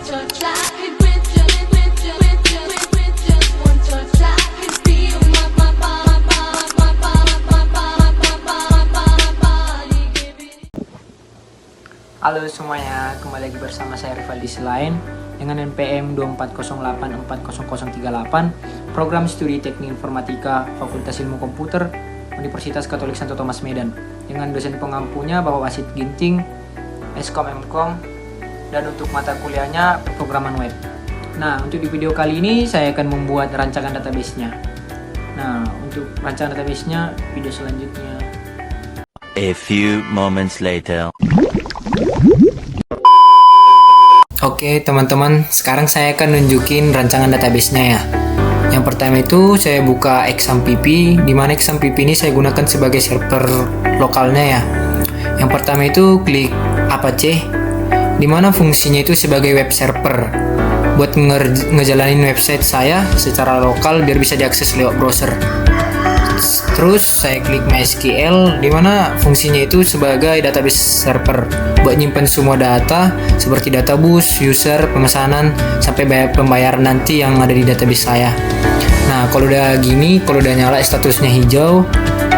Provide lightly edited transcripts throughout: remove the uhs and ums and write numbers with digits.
touch, I could with just one touch, I could feel my body giving. Halo semuanya, kembali lagi bersama saya Rivaldi Selain dengan NPM 24084038, Program Studi Teknik Informatika Fakultas Ilmu Komputer Universitas Katolik Santo Thomas Medan, dengan dosen pengampunya Bapak Wasid Ginting, Eskom Mkom, dan untuk mata kuliahnya Programan Web. Nah, untuk di video kali ini saya akan membuat rancangan database-nya. Nah, untuk rancangan database-nya, video selanjutnya. A few moments later. Oke teman-teman, sekarang saya akan nunjukin rancangan database-nya ya. Yang pertama itu saya buka XAMPP, di mana XAMPP ini saya gunakan sebagai server lokalnya ya. Yang pertama itu klik Apache, di mana fungsinya itu sebagai web server buat ngejalanin website saya secara lokal biar bisa diakses lewat browser. Terus saya klik MySQL, di mana fungsinya itu sebagai database server buat nyimpan semua data seperti database, user, pemesanan, sampai pembayaran nanti yang ada di database saya. Nah, kalau udah gini, kalau udah nyala statusnya hijau,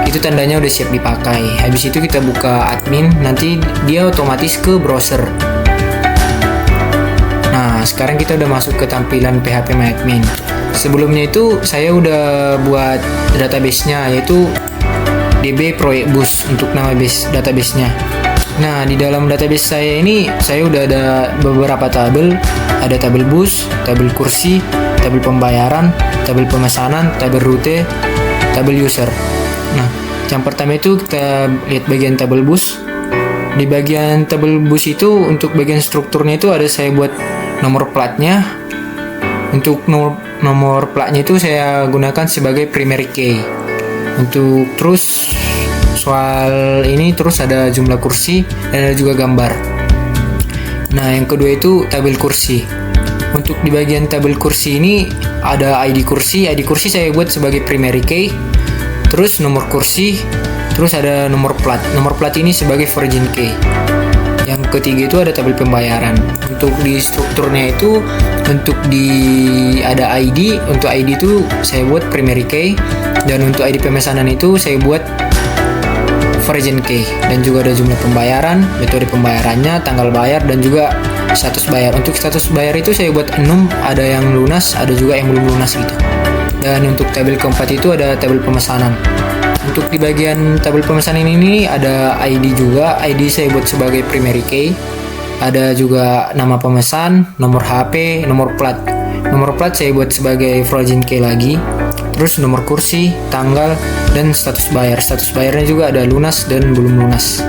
itu tandanya udah siap dipakai. Habis itu kita buka admin, nanti dia otomatis ke browser. Nah, sekarang kita udah masuk ke tampilan PHP MyAdmin. Sebelumnya itu saya udah buat database-nya, yaitu DB Proyek Bus untuk nama base database-nya. Nah, di dalam database saya ini saya udah ada beberapa tabel, ada tabel bus, tabel kursi, tabel pembayaran, tabel pemesanan, tabel rute, tabel user. Nah, yang pertama itu kita lihat bagian tabel bus. Di bagian tabel bus itu untuk bagian strukturnya itu ada saya buat nomor platnya. Untuk nomor platnya itu saya gunakan sebagai primary key. Untuk terus soal ini terus ada jumlah kursi dan ada juga gambar. Nah, yang kedua itu tabel kursi. Untuk di bagian tabel kursi ini ada ID kursi saya buat sebagai primary key. Terus nomor kursi, terus ada nomor plat. Nomor plat ini sebagai virgin key. Yang ketiga itu ada tabel pembayaran. Untuk di strukturnya itu untuk ada ID. Untuk ID itu saya buat primary key, dan untuk ID pemesanan itu saya buat virgin key, dan juga ada jumlah pembayaran, metode pembayarannya, tanggal bayar, dan juga status bayar. Untuk status bayar itu saya buat 6, ada yang lunas, ada juga yang belum lunas gitu. Dan untuk tabel keempat itu ada tabel pemesanan. Untuk di bagian tabel pemesanan ini ada ID juga. ID saya buat sebagai primary key. Ada juga nama pemesan, nomor HP, nomor plat. Nomor plat saya buat sebagai virgin key lagi. Terus nomor kursi, tanggal, dan status bayar. Status bayarnya juga ada lunas dan belum lunas.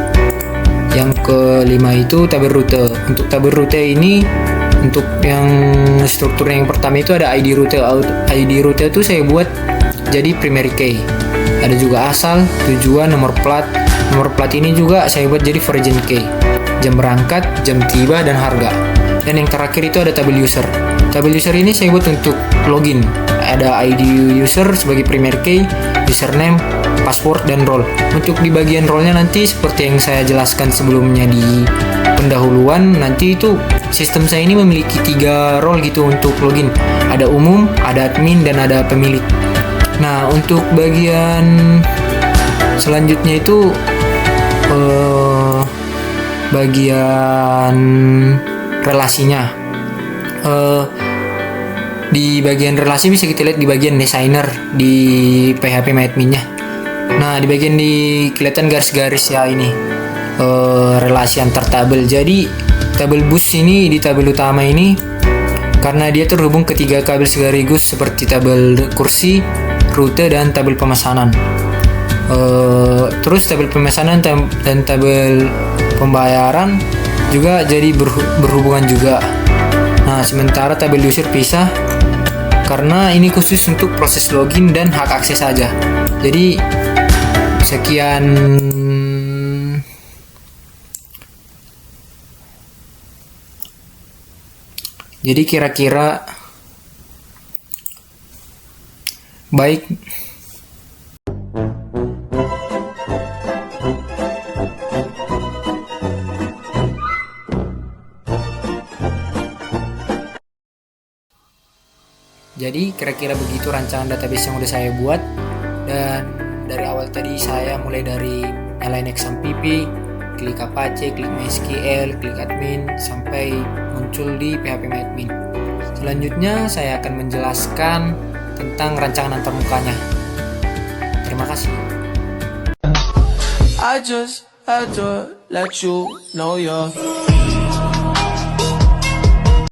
Yang kelima itu tabel rute. Untuk tabel rute ini, untuk yang struktur yang pertama itu ada ID rute. ID rute itu saya buat jadi primary key. Ada juga asal, tujuan, nomor plat. Nomor plat ini juga saya buat jadi virgin key. Jam berangkat, jam tiba, dan harga. Dan yang terakhir itu ada tabel user. Tabel user ini saya buat untuk login. Ada ID user sebagai primary key, username, password, dan role. Untuk di bagian role-nya nanti seperti yang saya jelaskan sebelumnya di pendahuluan, nanti itu sistem saya ini memiliki 3 role gitu untuk login. Ada umum, ada admin, dan ada pemilik. Nah, untuk bagian selanjutnya itu bagian relasinya. Di bagian relasi bisa kita lihat di bagian designer di PHP MyAdmin-nya. Nah, di bagian kelihatan garis-garis ya ini relasi antar tabel. Jadi tabel bus ini di tabel utama ini karena dia terhubung ke 3 kabel sekaligus seperti tabel kursi, rute, dan tabel pemesanan. Terus tabel pemesanan dan tabel pembayaran juga jadi berhubungan juga. Nah, sementara tabel user pisah karena ini khusus untuk proses login dan hak akses saja. Jadi sekian. Jadi kira-kira baik. Jadi kira-kira begitu rancangan database yang udah saya buat. Dan dari awal tadi saya mulai dari nyalain XAMPP, klik Apache, klik MySQL, klik admin, sampai muncul di phpMyAdmin. Selanjutnya saya akan menjelaskan tentang rancangan antarmukanya. Terima kasih. I just had to let you know you're